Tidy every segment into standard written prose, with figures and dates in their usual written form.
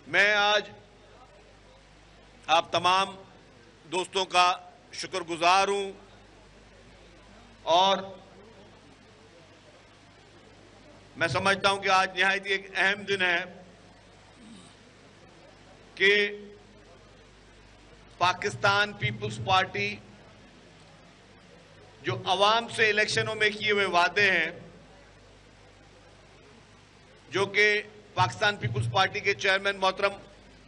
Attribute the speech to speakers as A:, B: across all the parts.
A: मैं आज आप तमाम दोस्तों का शुक्रगुजार हूं और मैं समझता हूं कि आज निहायत एक अहम दिन है कि पाकिस्तान पीपुल्स पार्टी जो अवाम से इलेक्शनों में किए हुए वादे हैं, जो कि पाकिस्तान पीपुल्स पार्टी के चेयरमैन मोहतरम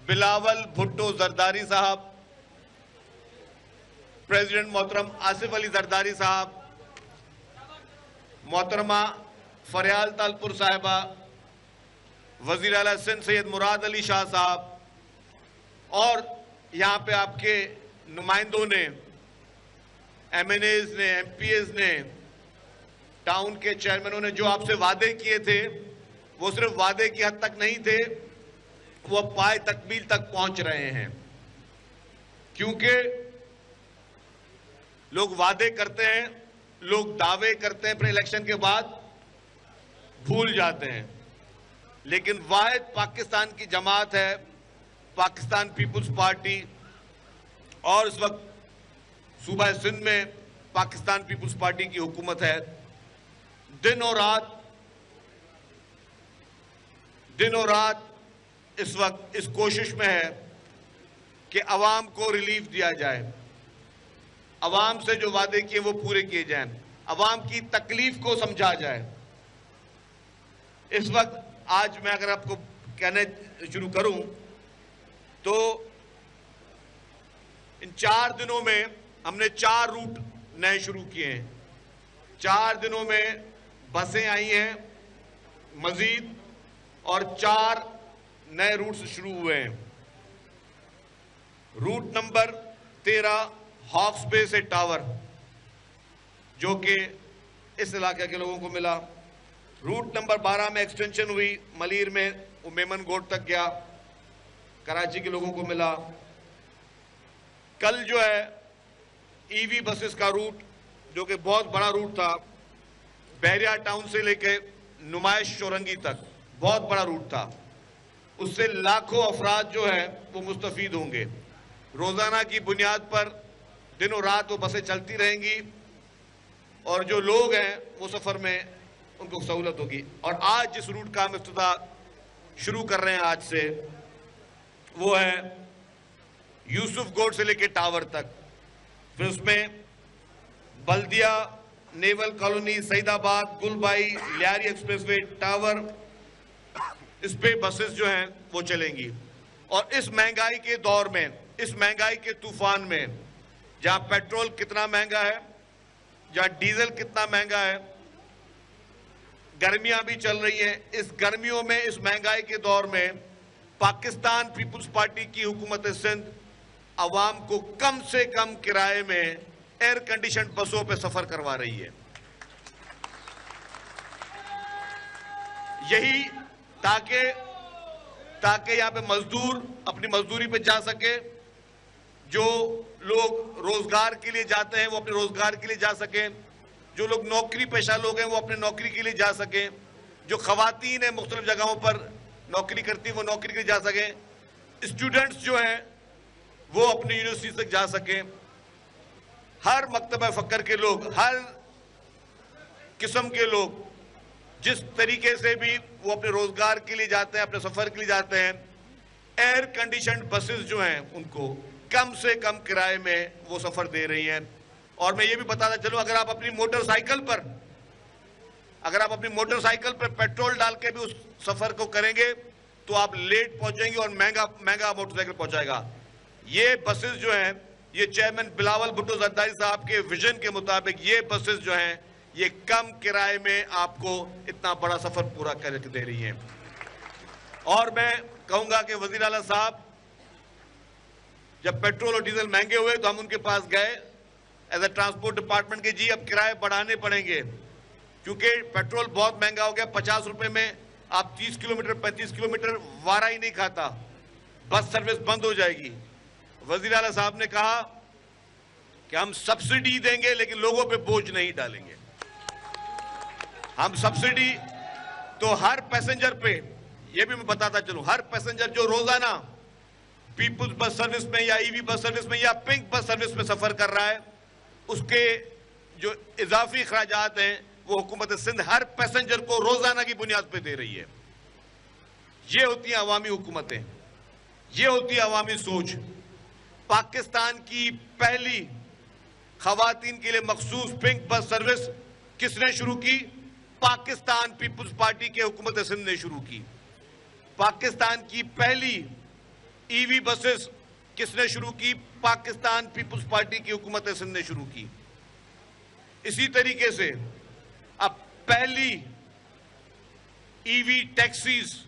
A: बिलावल भुट्टो जरदारी साहब, प्रेसिडेंट मोहतरम आसिफ अली जरदारी साहब, मोहतरमा फरियाल तालपुर साहिबा, वजीर आला सिंध सैयद मुराद अली शाह साहब और यहाँ पे आपके नुमाइंदों ने, एमएनएज ने, एमपीएस ने, टाउन के चेयरमैनों ने जो आपसे वादे किए थे, वो सिर्फ वादे की हद तक नहीं थे, वो पाए तकमील तक पहुंच रहे हैं। क्योंकि लोग वादे करते हैं, लोग दावे करते हैं, फिर इलेक्शन के बाद भूल जाते हैं। लेकिन वाहिद पाकिस्तान की जमात है पाकिस्तान पीपुल्स पार्टी, और इस वक्त सूबा सिंध में पाकिस्तान पीपुल्स पार्टी की हुकूमत है। दिन और रात इस वक्त इस कोशिश में है कि अवाम को रिलीफ दिया जाए, अवाम से जो वादे किए वो पूरे किए जाएं, अवाम की तकलीफ को समझा जाए। इस वक्त आज मैं अगर आपको कहने शुरू करूं तो इन 4 दिनों में हमने 4 रूट नए शुरू किए हैं। 4 दिनों में बसें आई हैं मजीद और 4 नए रूट्स शुरू हुए हैं। रूट नंबर 13 हॉक्स बे से टावर, जो कि इस इलाके के लोगों को मिला। रूट नंबर 12 में एक्सटेंशन हुई, मलीर में वो मेमन गोट तक गया, कराची के लोगों को मिला। कल जो है ईवी बसेस का रूट, जो कि बहुत बड़ा रूट था, बहरिया टाउन से लेके नुमाइश चौरंगी तक बहुत बड़ा रूट था, उससे लाखों अफराद जो है वो मुस्तफीद होंगे। रोजाना की बुनियाद पर दिनों रात वो बसें चलती रहेंगी और जो लोग हैं वो सफर में उनको सहूलत होगी। और आज जिस रूट का हम इफ्तिताह शुरू कर रहे हैं आज से, वो है यूसुफ गोड से लेके टावर तक, फिर उसमें Baldia, naval colony, Saeedabad, Gulbai, Lyari expressway, tower, इस पे बसेस जो हैं वो चलेंगी। और इस महंगाई के दौर में, इस महंगाई के तूफान में, जहां पेट्रोल कितना महंगा है, जहां डीजल कितना महंगा है, गर्मियां भी चल रही हैं, इस गर्मियों में, इस महंगाई के दौर में पाकिस्तान पीपुल्स पार्टी की हुकूमत सिंध अवाम को कम से कम किराए में एयर कंडीशन बसों पे सफर करवा रही है। यही ताकि यहां पे मजदूर अपनी मजदूरी पे जा सके, जो लोग रोजगार के लिए जाते हैं वो अपने रोजगार के लिए जा सकें, जो लोग नौकरी पेशा लोग हैं वो अपने नौकरी के लिए जा सकें, जो खवातीन है मुख्तलिफ जगहों पर नौकरी करती है वो नौकरी के लिए जा सकें, स्टूडेंट्स जो हैं वो अपनी यूनिवर्सिटी तक जा सकें। हर मकतबा फकर के लोग, हर किस्म के लोग जिस तरीके से भी वो अपने रोजगार के लिए जाते हैं, अपने सफर के लिए जाते हैं, एयर कंडीशन बसेस जो हैं उनको कम से कम किराए में वो सफर दे रही हैं। और मैं ये भी बताता चलूं, अगर आप अपनी मोटरसाइकिल पर पेट्रोल डाल के भी उस सफर को करेंगे तो आप लेट पहुंचेंगे और महंगा मोटरसाइकिल पहुंचाएगा। ये बसेस जो हैं, ये चेयरमैन बिलावल भुट्टो जरदारी साहब के विजन के मुताबिक ये बसेस जो हैं ये कम किराए में आपको इतना बड़ा सफर पूरा करके दे रही हैं। और मैं कहूंगा कि वजीर आला साहब, जब पेट्रोल और डीजल महंगे हुए तो हम उनके पास गए एज ए ट्रांसपोर्ट डिपार्टमेंट के, जी अब किराए बढ़ाने पड़ेंगे क्योंकि पेट्रोल बहुत महंगा हो गया। 50 रुपए में आप 30 किलोमीटर 35 किलोमीटर वारा ही नहीं खाता, बस सर्विस बंद हो जाएगी। वजीर आला साहब ने कहा कि हम सब्सिडी देंगे लेकिन लोगों पे बोझ नहीं डालेंगे। हम सब्सिडी तो हर पैसेंजर पे ये भी मैं बताता चलूं, हर पैसेंजर जो रोजाना पीपुल्स बस सर्विस में या ईवी बस सर्विस में या पिंक बस सर्विस में सफर कर रहा है, उसके जो इजाफी खर्चात हैं वो हुकूमत सिंध हर पैसेंजर को रोजाना की बुनियाद पे दे रही है। ये होती है अवामी हुकूमतें, ये होती है अवामी सोच। पाकिस्तान की पहली खवातीन के लिए मखसूस पिंक बस सर्विस किसने शुरू की? पाकिस्तान पीपुल्स पार्टी के हुकूमत सिंध ने शुरू की। पाकिस्तान की पहली ईवी बसेस किसने शुरू की? पाकिस्तान पीपुल्स पार्टी की हुकूमत सिंध ने शुरू की। इसी तरीके से अब पहली ईवी टैक्सीज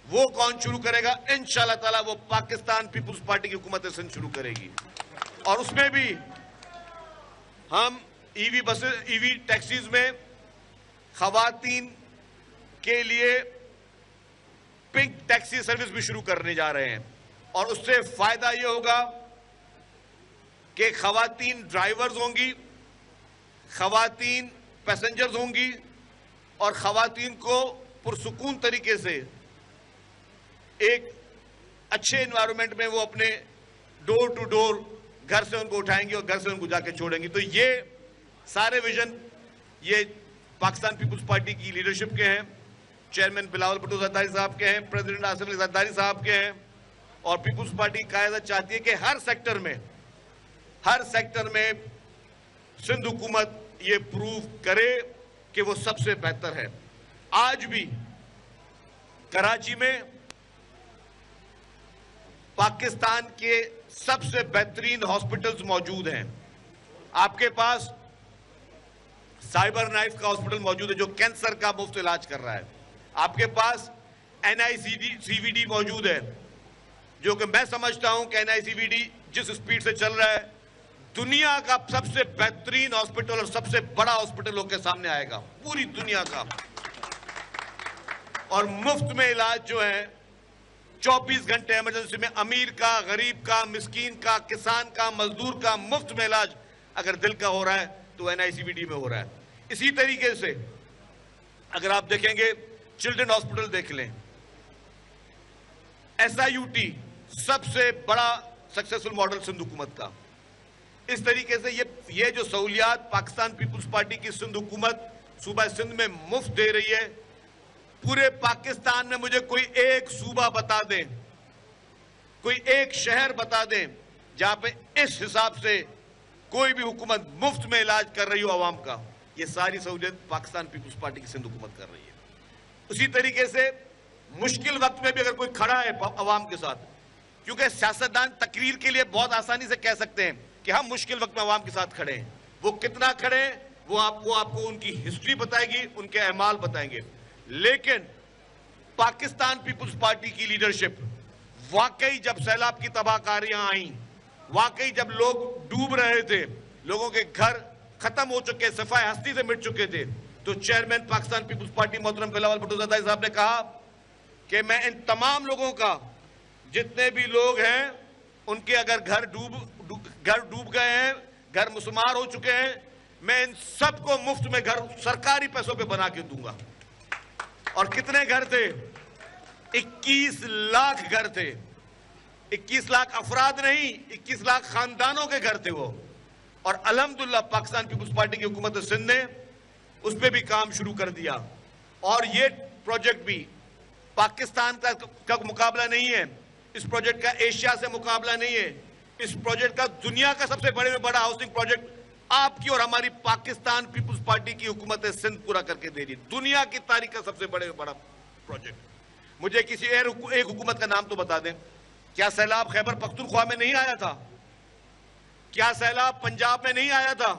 A: वो कौन शुरू करेगा? इंशाअल्लाह ताला वो पाकिस्तान पीपुल्स पार्टी की हुकूमत सिंध शुरू करेगी। और उसमें भी हम ईवी बसेस, ईवी टैक्सीज में खवातीन के लिए पिंक टैक्सी सर्विस भी शुरू करने जा रहे हैं। और उससे फायदा यह होगा कि खवातीन ड्राइवर्स होंगी, खवातीन पैसेंजर्स होंगी और खवातीन को पुरसुकून तरीके से एक अच्छे एनवायरनमेंट में वो अपने डोर टू डोर घर से उनको उठाएंगे और घर से उनको जाके छोड़ेंगे। तो ये सारे विजन ये पाकिस्तान पीपुल्स पार्टी की लीडरशिप के हैं, चेयरमैन बिलावल भुट्टो ज़रदारी साहब के हैं, प्रेसिडेंट आसिफ अली ज़रदारी साहब के हैं। और पीपुल्स पार्टी की कायदत चाहती है कि हर सेक्टर में सिंध हुकूमत ये प्रूव करे कि वो सबसे बेहतर है। आज भी कराची में पाकिस्तान के सबसे बेहतरीन हॉस्पिटल्स मौजूद हैं। आपके पास साइबर नाइफ का हॉस्पिटल मौजूद है जो कैंसर का मुफ्त इलाज कर रहा है। आपके पास NICVD मौजूद है जो कि मैं समझता हूं कि NICVD जिस स्पीड से चल रहा है दुनिया का सबसे बेहतरीन हॉस्पिटल और सबसे बड़ा हॉस्पिटल लोग के सामने आएगा, पूरी दुनिया का। और मुफ्त में इलाज जो है 24 घंटे इमरजेंसी में अमीर का, गरीब का, मिस्कीन का, किसान का, मजदूर का मुफ्त में इलाज अगर दिल का हो रहा है तो NICVD में हो रहा है। इसी तरीके से अगर आप देखेंगे चिल्ड्रन हॉस्पिटल देख लें, SIUT सबसे बड़ा सक्सेसफुल मॉडल सिंध हुकूमत का। इस तरीके से ये जो सहूलियात पाकिस्तान पीपुल्स पार्टी की सिंध हुकूमत सूबा सिंध में मुफ्त दे रही है, पूरे पाकिस्तान में मुझे कोई एक सूबा बता दें, कोई एक शहर बता दें जहां पे इस हिसाब से कोई भी हुकूमत मुफ्त में इलाज कर रही हो आवाम का। ये सारी सहूलियत पाकिस्तान पीपुल्स पार्टी की सिंध हुकूमत कर रही है। उसी तरीके से मुश्किल वक्त में भी अगर कोई खड़ा है अवाम के साथ, क्योंकि सियासतदान तकरीर के लिए बहुत आसानी से कह सकते हैं कि हम मुश्किल वक्त में अवाम के साथ खड़े हैं, वो कितना खड़े हैं वो आपको उनकी हिस्ट्री बताएगी, उनके अहमाल बताएंगे। लेकिन पाकिस्तान पीपुल्स पार्टी की लीडरशिप वाकई जब सैलाब की तबाहकारियां आई, वाकई जब लोग डूब रहे थे, लोगों के घर खत्म हो चुके, सफाई हस्ती से मिट चुके थे, तो चेयरमैन पाकिस्तान पीपुल्स पार्टी मोहतरम बिलावल भुट्टो ज़रदारी साहब ने कहा कि मैं इन तमाम लोगों का, जितने भी लोग हैं उनके अगर घर डूब गए हैं, घर मुसमार हो चुके हैं, मैं इन सबको मुफ्त में घर सरकारी पैसों पे बना के दूंगा। और कितने घर थे? 21 लाख घर थे। 21 लाख अफराद नहीं, 21 लाख खानदानों के घर थे वो। और अल्हम्दुलिल्लाह पाकिस्तान पीपुल्स पार्टी की हुकूमत सिंध ने उस पर भी काम शुरू कर दिया। और ये प्रोजेक्ट भी पाकिस्तान का मुकाबला नहीं है, इस प्रोजेक्ट का एशिया से मुकाबला नहीं है, इस प्रोजेक्ट का दुनिया का सबसे बड़े में बड़ा हाउसिंग प्रोजेक्ट आपकी और हमारी पाकिस्तान पीपुल्स पार्टी की हुकूमत सिंध पूरा करके दे रही। दुनिया की तारीख का सबसे बड़े में बड़ा प्रोजेक्ट। मुझे किसी एक हुकूमत का नाम तो बता दें। क्या सैलाब खैबर पख्तूनख्वा में नहीं आया था? क्या सैलाब पंजाब में नहीं आया था?